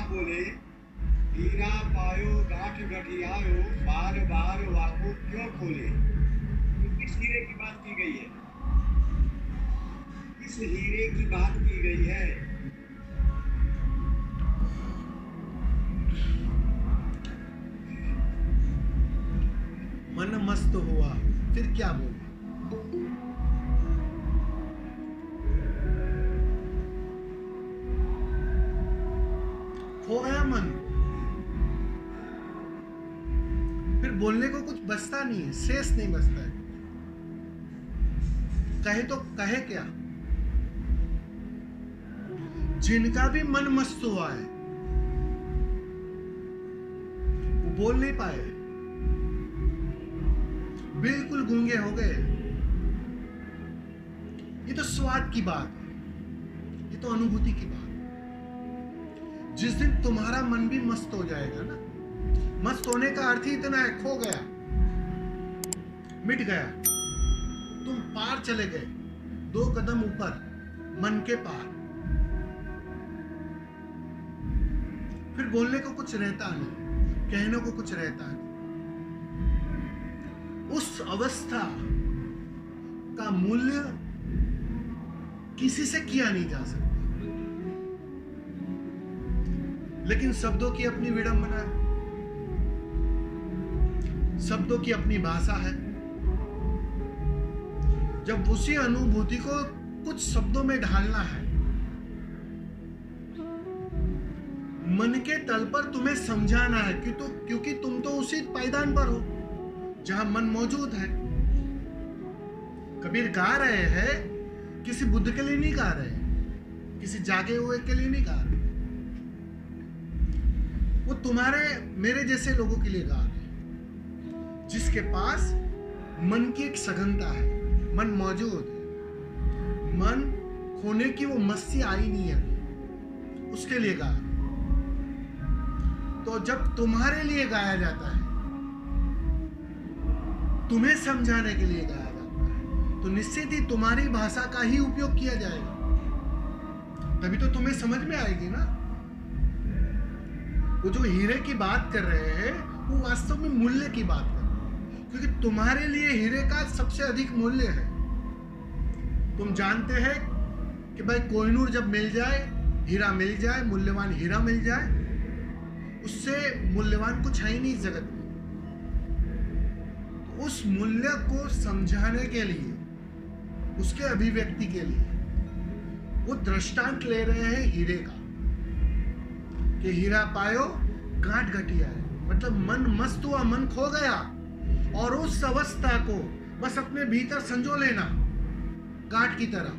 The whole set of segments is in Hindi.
बोले, हीरा पायो गांठ गठियायो, बार बार वाको क्यों खोले। तो किस हीरे की बात की गई है? किस हीरे की बात की गई है? मन मस्त हुआ, फिर क्या बोले? हो गया मन, फिर बोलने को कुछ बचता नहीं है, शेष नहीं बचता है। कहे तो कहे क्या? जिनका भी मन मस्त हुआ है वो बोल नहीं पाए, बिल्कुल गूंगे हो गए। ये तो स्वाद की बात है, ये तो अनुभूति की बात है। जिस दिन तुम्हारा मन भी मस्त हो जाएगा ना, मस्त होने का अर्थ ही इतना है, खो गया, मिट गया, तुम पार चले गए, 2 कदम ऊपर, मन के पार। फिर बोलने को कुछ रहता नहीं, कहने को कुछ रहता नहीं। उस अवस्था का मूल्य किसी से किया नहीं जा सकता। लेकिन शब्दों की अपनी विडंबना है, शब्दों की अपनी भाषा है। जब उसी अनुभूति को कुछ शब्दों में ढालना है, मन के तल पर तुम्हें समझाना है कि क्योंकि तुम तो उसी पायदान पर हो जहां मन मौजूद है। कबीर गा रहे हैं, किसी बुद्ध के लिए नहीं गा रहे, किसी जागे हुए के लिए नहीं गा रहे, वो तुम्हारे मेरे जैसे लोगों के लिए गा रहे हैं, जिसके पास मन की एक सघनता है, मन मौजूद है, मन खोने की वो मस्ती आई नहीं है, उसके लिए गा रहे हैं। तो जब तुम्हारे लिए गाया जाता है, तुम्हें समझाने के लिए गाया जाता है, तो निश्चित ही तुम्हारी भाषा का ही उपयोग किया जाएगा, तभी तो तुम्हें समझ में आएगी ना। वो जो हीरे की बात कर रहे हैं वो वास्तव में मूल्य की बात कर रहे हैं, क्योंकि तुम्हारे लिए हीरे का सबसे अधिक मूल्य है। तुम जानते हैं कि भाई कोहिनूर जब मिल जाए, हीरा मिल जाए, मूल्यवान हीरा मिल जाए, उससे मूल्यवान कुछ है ही नहीं इस जगत में। तो उस मूल्य को समझाने के लिए, उसके अभिव्यक्ति के लिए वो दृष्टांत ले रहे हैं हीरे का, कि हीरा पायो गांठ घटिया है, मतलब मन मस्त हुआ, मन खो गया, और उस अवस्था को बस अपने भीतर संजो लेना, गांठ की तरह,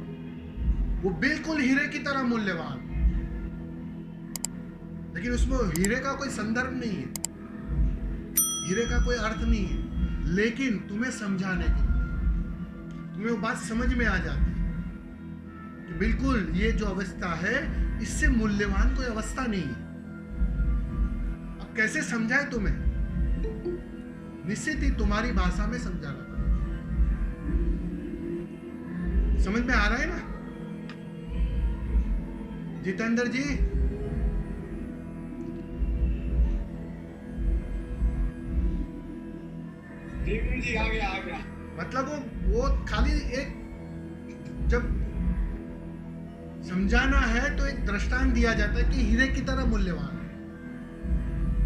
वो बिल्कुल हीरे की तरह मूल्यवान। लेकिन उसमें हीरे का कोई संदर्भ नहीं है, हीरे का कोई अर्थ नहीं है, लेकिन तुम्हें समझाने के लिए तुम्हें वो बात समझ में आ जाती है कि बिल्कुल ये जो अवस्था है, इससे मूल्यवान कोई अवस्था नहीं है। अब कैसे समझाए तुम्हें? निश्चित ही तुम्हारी भाषा में समझाना पड़ेगा। समझ में आ रहा है ना जितेंद्र जी? जी आ गया। मतलब वो खाली एक, जब समझाना है तो एक दृष्टांत दिया जाता है कि हीरे की तरह मूल्यवान है।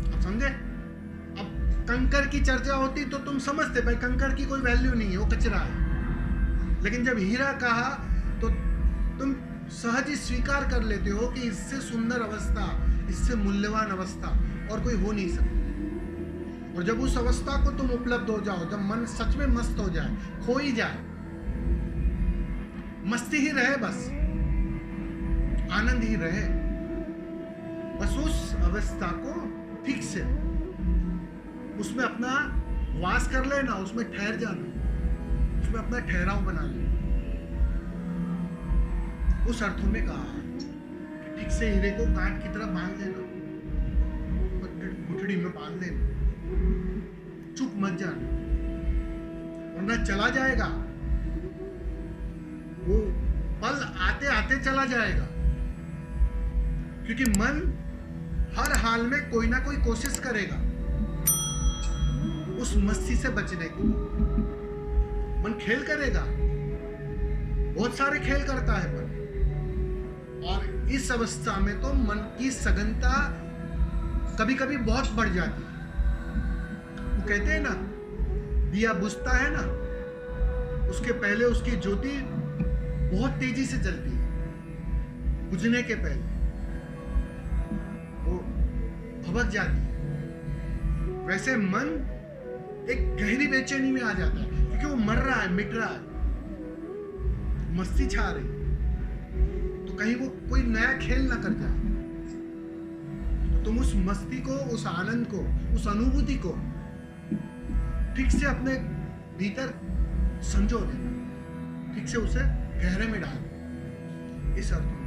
आप समझे? अब कंकर की चर्चा होती तो तुम समझते भाई कंकर की कोई वैल्यू नहीं है, वो कचरा है। लेकिन जब हीरा कहा तो तुम सहज ही स्वीकार कर लेते हो कि इससे सुंदर अवस्था, इससे मूल्यवान अवस्था और कोई हो नहीं सकती। और जब उस अवस्था को तुम उपलब्ध हो जाओ, जब मन सच में मस्त हो जाए, खो ही जाए, मस्ती ही रहे, बस आनंद ही रहे, बस उस अवस्था को ठीक से उसमें अपना वास कर लेना, उसमें ठहर जाना, उसमें अपना ठहराव बना लेना। उस अर्थों में कहा कि ठीक से हीरे को गांठ की तरह बांध लेना, गुठड़ी में बांध लेना, चुप मत जाना, वरना चला जाएगा, वो पल आते आते चला जाएगा। क्योंकि मन हर हाल में कोई ना कोई कोशिश करेगा उस मस्ती से बचने की। मन खेल करेगा, बहुत सारे खेल करता है मन, और इस अवस्था में तो मन की सघनता कभी कभी बहुत बढ़ जाती है। वो कहते हैं ना, दिया बुझता है ना, उसके पहले उसकी ज्योति बहुत तेजी से जलती है, बुझने के पहले वो भभक जाती है। वैसे मन एक गहरी बेचैनी में आ जाता है, क्योंकि वो मर रहा है, मिट रहा है, मस्ती छा रही, तो कहीं वो कोई नया खेल ना कर जाए। तो तुम उस मस्ती को, उस आनंद को, उस अनुभूति को ठीक से अपने भीतर संजो देना, ठीक से उसे गहरे में डाल, इस अर्थ में।